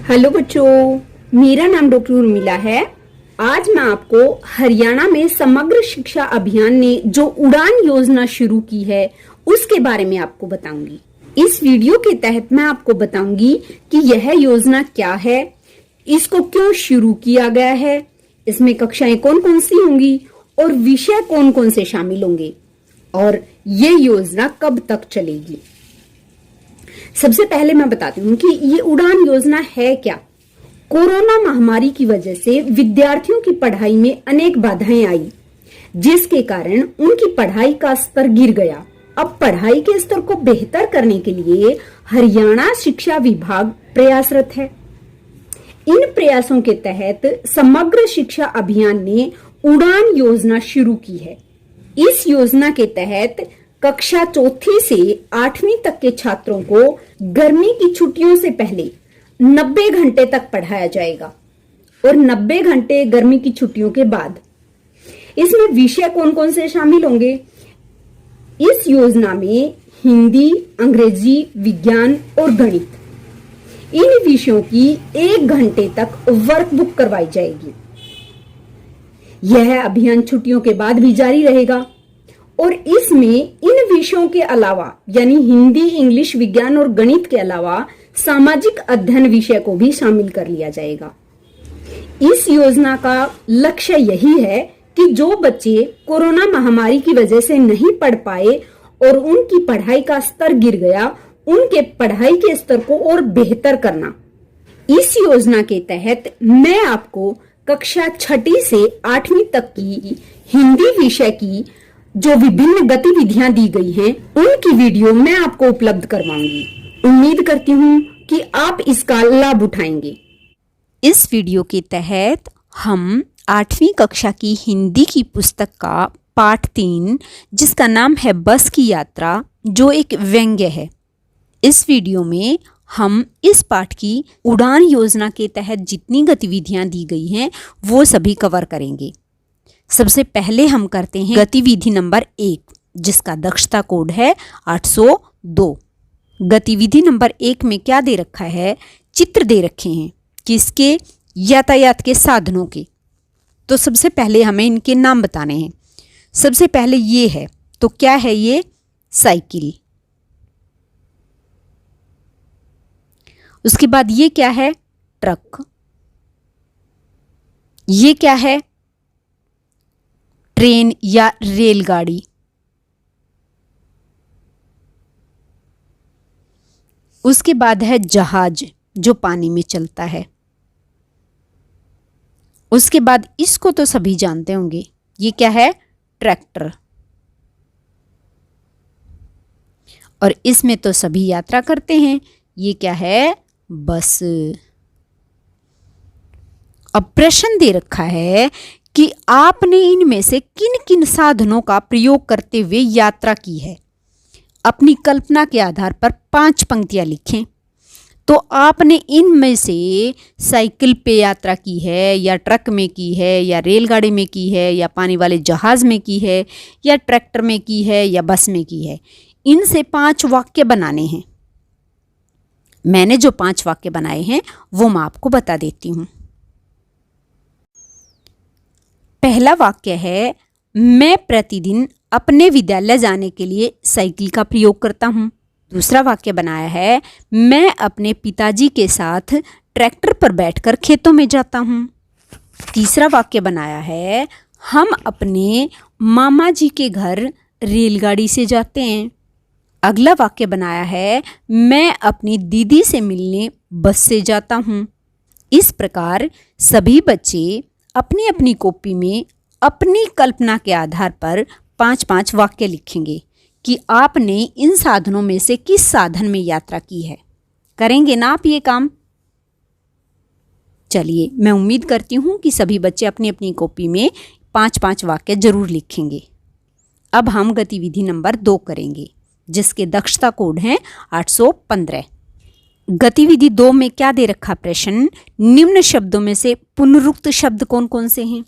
Hello बच्चों, मेरा नाम डॉक्टर उर्मिला है। आज मैं आपको हरियाणा में समग्र शिक्षा अभियान ने जो उड़ान योजना शुरू की है उसके बारे में आपको बताऊंगी। इस वीडियो के तहत मैं आपको बताऊंगी कि यह योजना क्या है, इसको क्यों शुरू किया गया है, इसमें कक्षाएं कौन कौन सी होंगी और विषय कौन कौन से शामिल होंगे और ये योजना कब तक चलेगी। सबसे पहले मैं बताती हूँ कि ये उड़ान योजना है क्या। कोरोना महामारी की वजह से विद्यार्थियों की पढ़ाई में अनेक बाधाएं आई, जिसके कारण उनकी पढ़ाई का स्तर गिर गया। अब पढ़ाई के स्तर को बेहतर करने के लिए हरियाणा शिक्षा विभाग प्रयासरत है। इन प्रयासों के तहत समग्र शिक्षा अभियान ने उड़ान योजना शुरू की है। इस योजना के तहत कक्षा चौथी से 8वीं तक के छात्रों को गर्मी की छुट्टियों से पहले 90 घंटे तक पढ़ाया जाएगा और 90 घंटे गर्मी की छुट्टियों के बाद। इसमें विषय कौन कौन से शामिल होंगे? इस योजना में हिंदी, अंग्रेजी, विज्ञान और गणित, इन विषयों की 1 घंटे तक वर्कबुक करवाई जाएगी। यह अभियान छुट्टियों के बाद भी जारी रहेगा और इसमें इन विषयों के अलावा यानी हिंदी, इंग्लिश, विज्ञान और गणित के अलावा सामाजिक अध्ययन विषय को भी शामिल कर लिया जाएगा। इस योजना का लक्ष्य यही है कि जो बच्चे कोरोना महामारी की वजह से नहीं पढ़ पाए और उनकी पढ़ाई का स्तर गिर गया, उनके पढ़ाई के स्तर को और बेहतर करना। इस योजना के तहत मैं आपको कक्षा 6ठी से 8वीं तक की हिंदी विषय की जो विभिन्न गतिविधियां दी गई हैं, उनकी वीडियो मैं आपको उपलब्ध करवाऊंगी। उम्मीद करती हूँ कि आप इसका लाभ उठाएंगे। इस वीडियो के तहत हम 8वीं कक्षा की हिंदी की पुस्तक का पाठ 3, जिसका नाम है बस की यात्रा, जो एक व्यंग्य है। इस वीडियो में हम इस पाठ की उड़ान योजना के तहत जितनी गतिविधियां दी गई हैं वो सभी कवर करेंगे। सबसे पहले हम करते हैं गतिविधि नंबर 1, जिसका दक्षता कोड है 802। गतिविधि नंबर 1 में क्या दे रखा है? चित्र दे रखे हैं किसके? यातायात के साधनों के। तो सबसे पहले हमें इनके नाम बताने हैं। सबसे पहले ये है, तो क्या है ये? साइकिल। उसके बाद ये क्या है? ट्रक। ये क्या है? ट्रेन या रेलगाड़ी। उसके बाद है जहाज, जो पानी में चलता है। उसके बाद इसको तो सभी जानते होंगे, ये क्या है? ट्रैक्टर। और इसमें तो सभी यात्रा करते हैं, ये क्या है? बस। अब प्रश्न दे रखा है कि आपने इनमें से किन किन साधनों का प्रयोग करते हुए यात्रा की है। अपनी कल्पना के आधार पर 5 पंक्तियां लिखें। तो आपने इनमें से साइकिल पे यात्रा की है या ट्रक में की है या रेलगाड़ी में की है या पानी वाले जहाज में की है या ट्रैक्टर में की है या बस में की है। इनसे 5 वाक्य बनाने हैं। मैंने जो 5 वाक्य बनाए हैं वो मैं आपको बता देती हूँ। पहला वाक्य है, मैं प्रतिदिन अपने विद्यालय जाने के लिए साइकिल का प्रयोग करता हूँ। दूसरा वाक्य बनाया है, मैं अपने पिताजी के साथ ट्रैक्टर पर बैठकर खेतों में जाता हूँ। तीसरा वाक्य बनाया है, हम अपने मामा जी के घर रेलगाड़ी से जाते हैं। अगला वाक्य बनाया है, मैं अपनी दीदी से मिलने बस से जाता हूँ। इस प्रकार सभी बच्चे अपनी अपनी कॉपी में अपनी कल्पना के आधार पर 5-5 वाक्य लिखेंगे कि आपने इन साधनों में से किस साधन में यात्रा की है। करेंगे ना आप ये काम? चलिए, मैं उम्मीद करती हूँ कि सभी बच्चे अपनी अपनी कॉपी में 5-5 वाक्य जरूर लिखेंगे। अब हम गतिविधि नंबर 2 करेंगे, जिसके दक्षता कोड हैं 815। गतिविधि 2 में क्या दे रखा प्रश्न? निम्न शब्दों में से पुनरुक्त शब्द कौन कौन से हैं?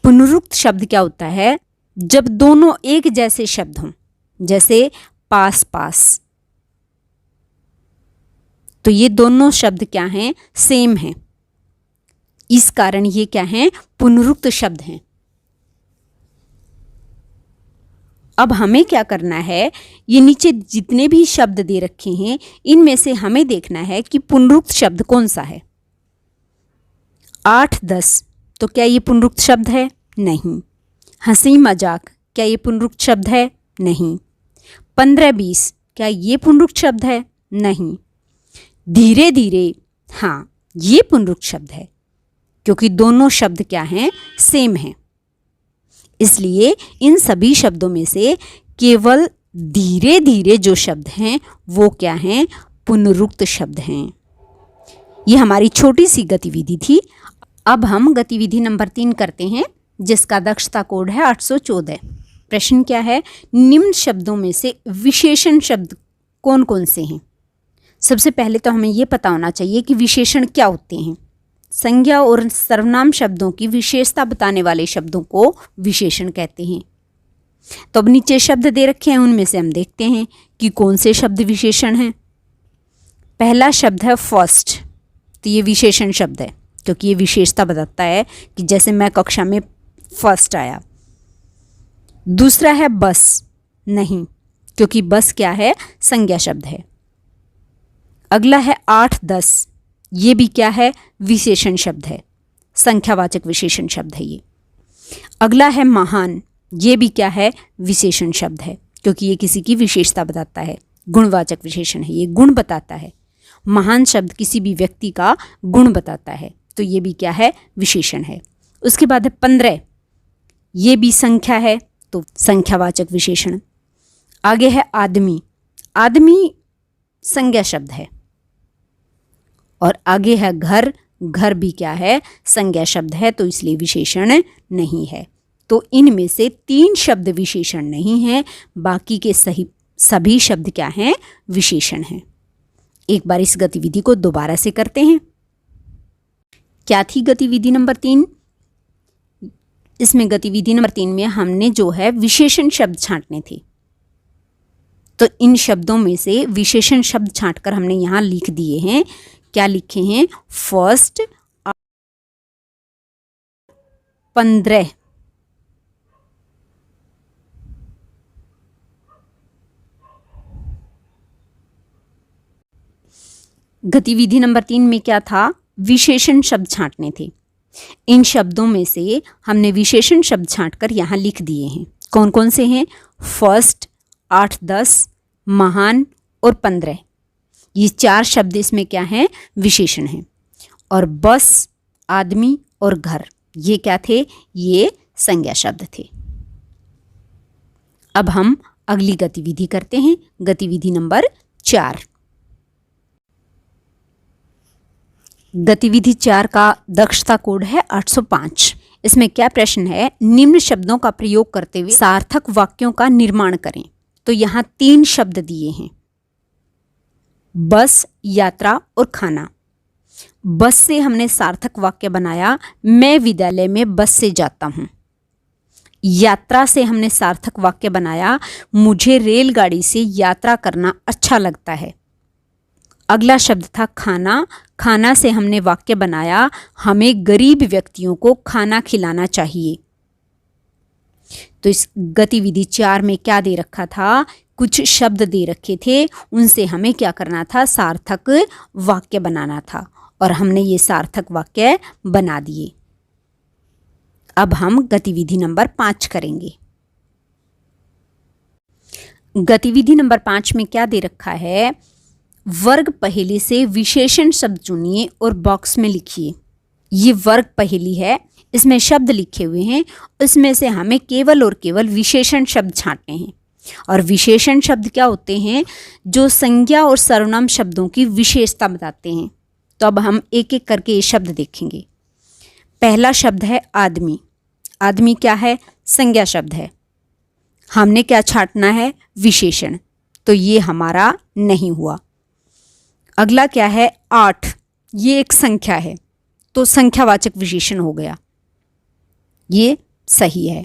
पुनरुक्त शब्द क्या होता है? जब दोनों एक जैसे शब्द हों, जैसे पास पास, तो ये दोनों शब्द क्या हैं, सेम हैं। इस कारण ये क्या हैं, पुनरुक्त शब्द हैं। अब हमें क्या करना है, ये नीचे जितने भी शब्द दे रखे हैं इनमें से हमें देखना है कि पुनरुक्त शब्द कौन सा है। 8 10 तो क्या ये पुनरुक्त शब्द है? नहीं। हंसी मजाक क्या ये पुनरुक्त शब्द है? नहीं। 15 20 क्या ये पुनरुक्त शब्द है? नहीं। धीरे धीरे, हाँ ये पुनरुक्त शब्द है, क्योंकि दोनों शब्द क्या हैं, सेम हैं। इसलिए इन सभी शब्दों में से केवल धीरे धीरे जो शब्द हैं वो क्या हैं, पुनरुक्त शब्द हैं। ये हमारी छोटी सी गतिविधि थी। अब हम गतिविधि नंबर 3 करते हैं, जिसका दक्षता कोड है 814। प्रश्न क्या है, निम्न शब्दों में से विशेषण शब्द कौन कौन से हैं? सबसे पहले तो हमें ये पता होना चाहिए कि विशेषण क्या होते हैं। संज्ञा और सर्वनाम शब्दों की विशेषता बताने वाले शब्दों को विशेषण कहते हैं। तो अब नीचे शब्द दे रखे हैं, उनमें से हम देखते हैं कि कौन से शब्द विशेषण हैं। पहला शब्द है फर्स्ट, तो ये विशेषण शब्द है क्योंकि ये विशेषता बताता है कि जैसे मैं कक्षा में फर्स्ट आया। दूसरा है बस, नहीं, क्योंकि बस क्या है, संज्ञा शब्द है। अगला है 8 10, ये भी क्या है, विशेषण शब्द है, संख्यावाचक विशेषण शब्द है ये। अगला है महान, ये भी क्या है, विशेषण शब्द है, क्योंकि ये किसी की विशेषता बताता है, गुणवाचक विशेषण है, ये गुण बताता है। महान शब्द किसी भी व्यक्ति का गुण बताता है, तो ये भी क्या है, विशेषण है। उसके बाद है 15, ये भी संख्या है, तो संख्यावाचक विशेषण। आगे है आदमी, आदमी संज्ञा शब्द है। और आगे है घर, घर भी क्या है, संज्ञा शब्द है, तो इसलिए विशेषण नहीं है। तो इनमें से 3 शब्द विशेषण नहीं हैं, बाकी के सभी शब्द क्या हैं, विशेषण हैं। एक बार इस गतिविधि को दोबारा से करते हैं। क्या थी गतिविधि नंबर 3? इसमें गतिविधि नंबर 3 में हमने जो है विशेषण शब्द छांटने थे। तो इन शब्दों में से विशेषण शब्द छांटकर हमने यहाँ लिख दिए हैं। क्या लिखे हैं? फर्स्ट, 15, गतिविधि नंबर 3 में क्या था? विशेषण शब्द छांटने थे। इन शब्दों में से हमने विशेषण शब्द छांटकर यहाँ लिख दिए हैं। कौन कौन से हैं? फर्स्ट, 8 10, महान और 15। ये 4 शब्द इसमें क्या हैं? विशेषण हैं। और बस, आदमी और घर, ये क्या थे? ये संज्ञा शब्द थे। अब हम अगली गतिविधि करते हैं, गतिविधि नंबर 4। गतिविधि 4 का दक्षता कोड है 805। इसमें क्या प्रश्न है? निम्न शब्दों का प्रयोग करते हुए सार्थक वाक्यों का निर्माण करें। तो यहाँ 3 शब्द दिए हैं, बस, यात्रा और खाना। बस से हमने सार्थक वाक्य बनाया, मैं विद्यालय में बस से जाता हूँ। यात्रा से हमने सार्थक वाक्य बनाया, मुझे रेलगाड़ी से यात्रा करना अच्छा लगता है। अगला शब्द था खाना। खाना से हमने वाक्य बनाया, हमें गरीब व्यक्तियों को खाना खिलाना चाहिए। तो इस गतिविधि 4 में क्या दे रखा था? कुछ शब्द दे रखे थे, उनसे हमें क्या करना था? सार्थक वाक्य बनाना था, और हमने ये सार्थक वाक्य बना दिए। अब हम गतिविधि नंबर 5 करेंगे। गतिविधि नंबर 5 में क्या दे रखा है? वर्ग पहेली से विशेषण शब्द चुनिए और बॉक्स में लिखिए। ये वर्ग पहेली है, इसमें शब्द लिखे हुए हैं, उसमें से हमें केवल और केवल विशेषण शब्द छांटने हैं। और विशेषण शब्द क्या होते हैं? जो संज्ञा और सर्वनाम शब्दों की विशेषता बताते हैं। तो अब हम एक एक करके ये शब्द देखेंगे। पहला शब्द है आदमी। आदमी क्या है? संज्ञा शब्द है। हमने क्या छांटना है? विशेषण, तो ये हमारा नहीं हुआ। अगला क्या है? 8, ये एक संख्या है, तो संख्यावाचक विशेषण हो गया, ये सही है।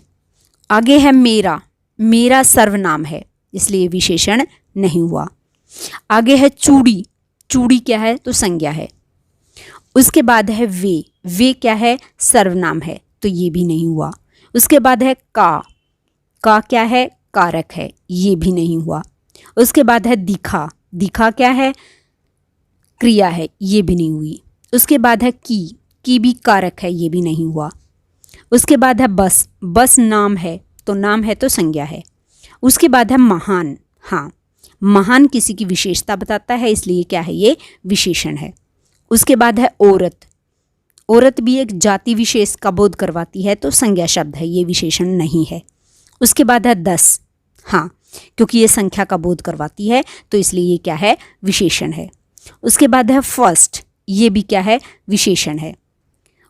आगे है मेरा। मेरा सर्वनाम है, इसलिए विशेषण नहीं हुआ। आगे है चूड़ी। चूड़ी क्या है? तो संज्ञा है। उसके बाद है वे क्या है? सर्वनाम है, तो ये भी नहीं हुआ। उसके बाद है का क्या है? कारक है, ये भी नहीं हुआ। उसके बाद है दिखा क्या है? क्रिया है, ये भी नहीं हुई। उसके बाद है की भी कारक है, ये भी नहीं हुआ। उसके बाद है बस नाम है, तो नाम है तो संज्ञा है। उसके बाद है महान, हाँ महान किसी की विशेषता बताता है, इसलिए क्या है? ये विशेषण है। उसके बाद है औरत भी एक जाति विशेष का बोध करवाती है, तो संज्ञा शब्द है, ये विशेषण नहीं है। उसके बाद है 10, हाँ क्योंकि ये संख्या का बोध करवाती है, तो इसलिए ये क्या है? विशेषण है। उसके बाद है फर्स्ट, ये भी क्या है? विशेषण है।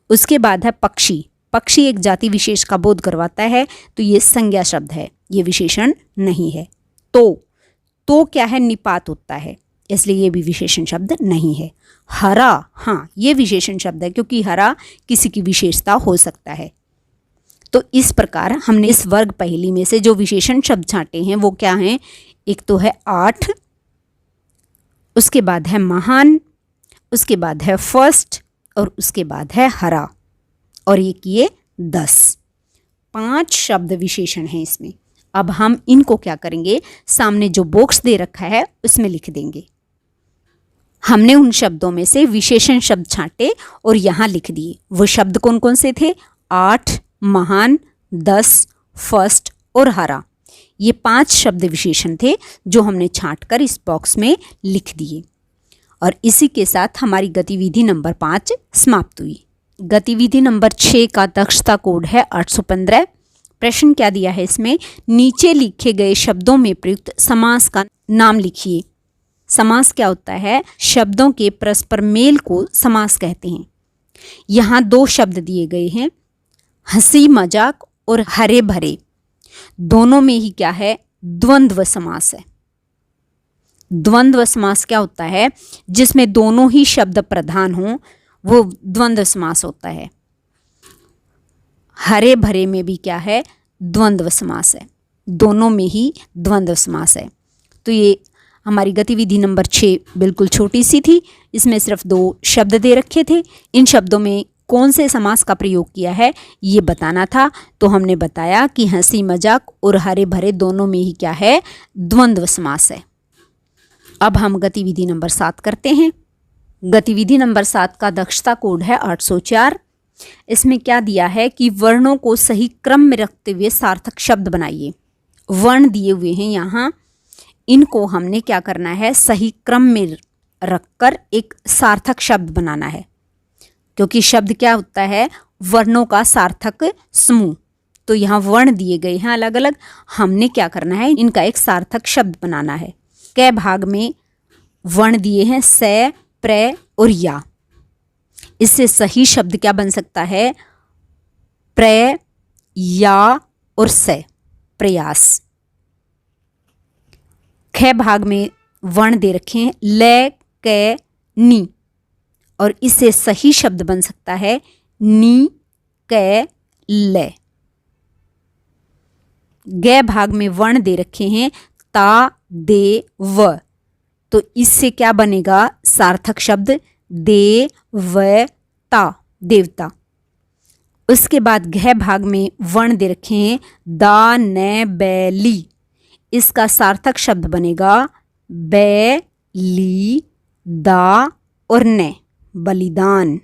उसके बाद है पक्षी एक जाति विशेष का बोध करवाता है, तो ये संज्ञा शब्द है, ये विशेषण नहीं है। तो क्या है? निपात होता है, इसलिए ये भी विशेषण शब्द नहीं है। हरा, हाँ ये विशेषण शब्द है, क्योंकि हरा किसी की विशेषता हो सकता है। तो इस प्रकार हमने इस वर्ग पहेली में से जो विशेषण शब्द छांटे हैं वो क्या हैं? एक तो है 8, उसके बाद है महान, उसके बाद है फर्स्ट और उसके बाद है हरा, और ये किए 10। 5 शब्द विशेषण हैं इसमें। अब हम इनको क्या करेंगे? सामने जो बॉक्स दे रखा है उसमें लिख देंगे। हमने उन शब्दों में से विशेषण शब्द छांटे और यहाँ लिख दिए। वो शब्द कौन कौन से थे? 8, महान, 10, फर्स्ट और हरा। ये 5 शब्द विशेषण थे जो हमने छांटकर इस बॉक्स में लिख दिए। और इसी के साथ हमारी गतिविधि नंबर 5 समाप्त हुई। गतिविधि नंबर 6 का दक्षता कोड है 815। प्रश्न क्या दिया है इसमें? नीचे लिखे गए शब्दों में प्रयुक्त समास का नाम लिखिए। समास क्या होता है? शब्दों के परस्पर मेल को समास कहते हैं। यहाँ 2 शब्द दिए गए हैं, हंसी मजाक और हरे भरे। दोनों में ही क्या है? द्वंद्व समास है। द्वंद्व समास क्या होता है? जिसमें दोनों ही शब्द प्रधान हों, वो द्वंद्व समास होता है। हरे भरे में भी क्या है? द्वंद्व समास है। दोनों में ही द्वंद्व समास है। तो ये हमारी गतिविधि नंबर 6 बिल्कुल छोटी सी थी। इसमें सिर्फ 2 शब्द दे रखे थे। इन शब्दों में कौन से समास का प्रयोग किया है ये बताना था। तो हमने बताया कि हंसी मजाक और हरे भरे दोनों में ही क्या है? द्वंद्व समास है। अब हम गतिविधि नंबर 7 करते हैं। गतिविधि नंबर 7 का दक्षता कोड है 804। इसमें क्या दिया है कि वर्णों को सही क्रम में रखते हुए सार्थक शब्द बनाइए। वर्ण दिए हुए हैं यहाँ, इनको हमने क्या करना है? सही क्रम में रखकर एक सार्थक शब्द बनाना है, क्योंकि शब्द क्या होता है? वर्णों का सार्थक समूह। तो यहाँ वर्ण दिए गए हैं अलग अलग, हमने क्या करना है? इनका एक सार्थक शब्द बनाना है। क भाग में वर्ण दिए हैं से, प्र और या। इससे सही शब्द क्या बन सकता है? प्र, या और से, प्रयास। ख भाग में वर्ण दे रखे हैं ल, क, नी, और इससे सही शब्द बन सकता है नी, क, ल। ग भाग में वर्ण दे रखे हैं ता, दे, व, तो इससे क्या बनेगा? सार्थक शब्द दे, व, ता, देवता। उसके बाद घ भाग में वर्ण दे रखे हैं दा, न, बै, ली। इसका सार्थक शब्द बनेगा बै, ली, दा और न, बलिदान।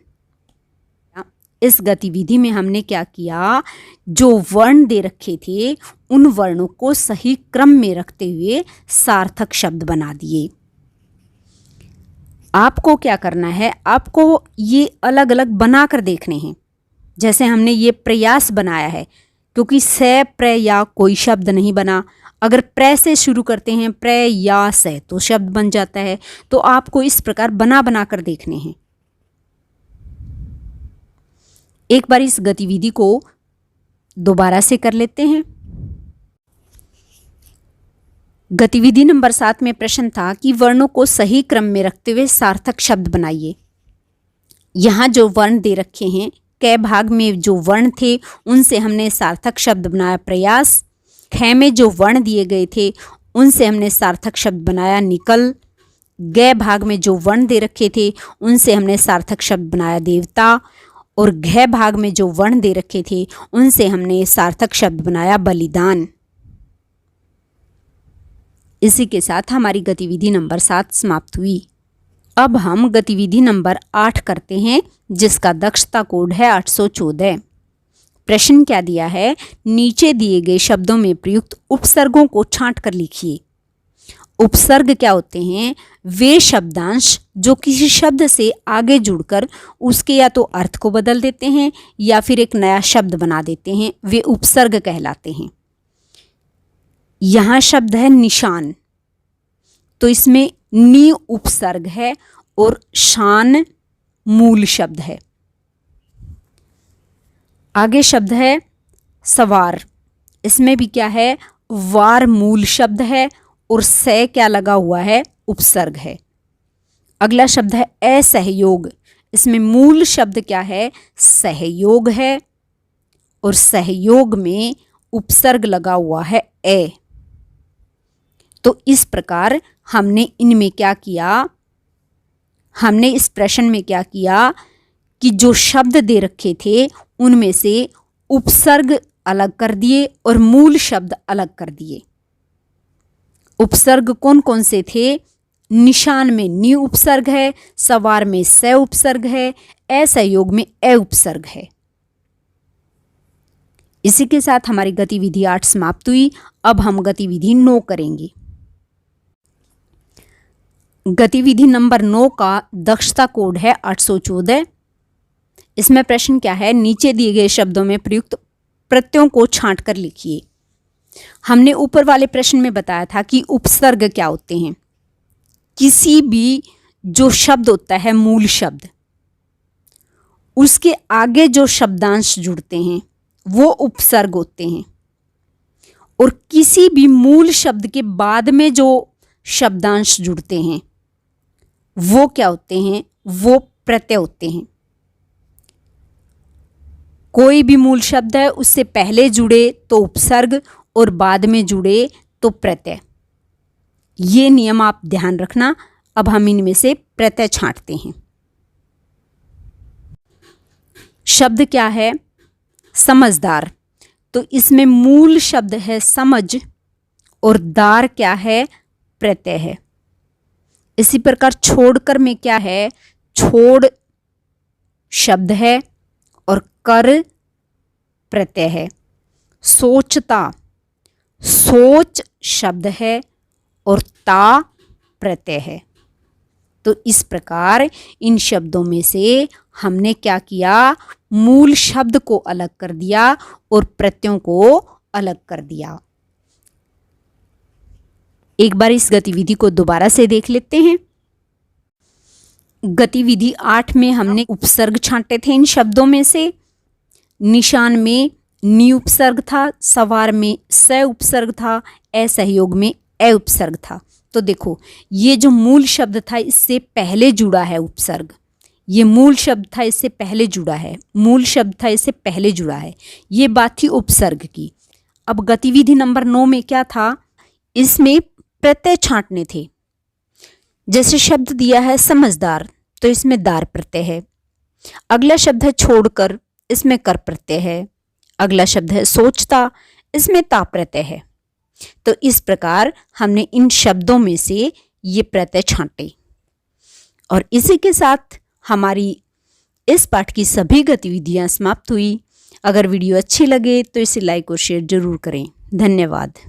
इस गतिविधि में हमने क्या किया? जो वर्ण दे रखे थे उन वर्णों को सही क्रम में रखते हुए सार्थक शब्द बना दिए। आपको क्या करना है? आपको ये अलग अलग बनाकर देखने हैं। जैसे हमने ये प्रयास बनाया है, क्योंकि से, प्र, या कोई शब्द नहीं बना। अगर प्र से शुरू करते हैं, प्र, या, से, तो शब्द बन जाता है। तो आपको इस प्रकार बना कर देखने हैं। एक बार इस गतिविधि को दोबारा से कर लेते हैं। गतिविधि नंबर 7 में प्रश्न था कि वर्णों को सही क्रम में रखते हुए सार्थक शब्द बनाइए। यहाँ जो वर्ण दे रखे हैं, क भाग में जो वर्ण थे उनसे हमने सार्थक शब्द बनाया प्रयास। ख में जो वर्ण दिए गए थे उनसे हमने सार्थक शब्द बनाया निकल। ग भाग में जो वर्ण दे रखे थे उनसे हमने सार्थक शब्द बनाया देवता, और घ भाग में जो वर्ण दे रखे थे उनसे हमने सार्थक शब्द बनाया बलिदान। इसी के साथ हमारी गतिविधि नंबर 7 समाप्त हुई। अब हम गतिविधि नंबर 8 करते हैं, जिसका दक्षता कोड है 814। प्रश्न क्या दिया है, नीचे दिए गए शब्दों में प्रयुक्त उपसर्गों को छांट कर लिखिए। उपसर्ग क्या होते हैं, वे शब्दांश जो किसी शब्द से आगे जुड़कर उसके या तो अर्थ को बदल देते हैं या फिर एक नया शब्द बना देते हैं, वे उपसर्ग कहलाते हैं। यहाँ शब्द है निशान, तो इसमें नी उपसर्ग है और शान मूल शब्द है। आगे शब्द है सवार, इसमें भी क्या है, वार मूल शब्द है और से क्या लगा हुआ है, उपसर्ग है। अगला शब्द है असहयोग, इसमें मूल शब्द क्या है, सहयोग है और सहयोग में उपसर्ग लगा हुआ है ए। तो इस प्रकार हमने इनमें क्या किया, हमने इस प्रश्न में क्या किया कि जो शब्द दे रखे थे उनमें से उपसर्ग अलग कर दिए और मूल शब्द अलग कर दिए। उपसर्ग कौन कौन से थे, निशान में नि उपसर्ग है, सवार में से उपसर्ग है, असहयोग में ए उपसर्ग है। इसी के साथ हमारी गतिविधि 8 समाप्त हुई। अब हम गतिविधि 9 करेंगे। गतिविधि नंबर 9 का दक्षता कोड है 814। इसमें प्रश्न क्या है, नीचे दिए गए शब्दों में प्रयुक्त प्रत्ययों को छांट कर लिखिए। हमने ऊपर वाले प्रश्न में बताया था कि उपसर्ग क्या होते हैं, किसी भी जो शब्द होता है मूल शब्द, उसके आगे जो शब्दांश जुड़ते हैं वो उपसर्ग होते हैं, और किसी भी मूल शब्द के बाद में जो शब्दांश जुड़ते हैं वो क्या होते हैं, वो प्रत्यय होते हैं। कोई भी मूल शब्द है उससे पहले जुड़े तो उपसर्ग और बाद में जुड़े तो प्रत्यय। ये नियम आप ध्यान रखना। अब हम इनमें से प्रत्यय छांटते हैं। शब्द क्या है, समझदार, तो इसमें मूल शब्द है समझ और दार क्या है, प्रत्यय है। इसी प्रकार छोड़कर में क्या है, छोड़ शब्द है और कर प्रत्यय है। सोचता, सोच शब्द है और ता प्रत्यय है। तो इस प्रकार इन शब्दों में से हमने क्या किया, मूल शब्द को अलग कर दिया और प्रत्ययों को अलग कर दिया। एक बार इस गतिविधि को दोबारा से देख लेते हैं। गतिविधि 8 में हमने उपसर्ग छांटे थे इन शब्दों में से। निशान में नि उपसर्ग था, सवार में स उपसर्ग था, असहयोग में ए उपसर्ग था। तो देखो, ये जो मूल शब्द था इससे पहले जुड़ा है उपसर्ग, ये मूल शब्द था इससे पहले जुड़ा है, मूल शब्द था इससे पहले जुड़ा है। ये बात थी उपसर्ग की। अब गतिविधि नंबर 9 में क्या था, इसमें प्रत्यय छांटने थे। जैसे शब्द दिया है समझदार, तो इसमें दार प्रत्यय है। अगला शब्द है छोड़कर, इसमें कर प्रत्यय है। अगला शब्द है सोचता, इसमें ता प्रत्यय है। तो इस प्रकार हमने इन शब्दों में से ये प्रत्यय छांटे। और इसी के साथ हमारी इस पाठ की सभी गतिविधियां समाप्त हुई। अगर वीडियो अच्छी लगे तो इसे लाइक और शेयर जरूर करें। धन्यवाद।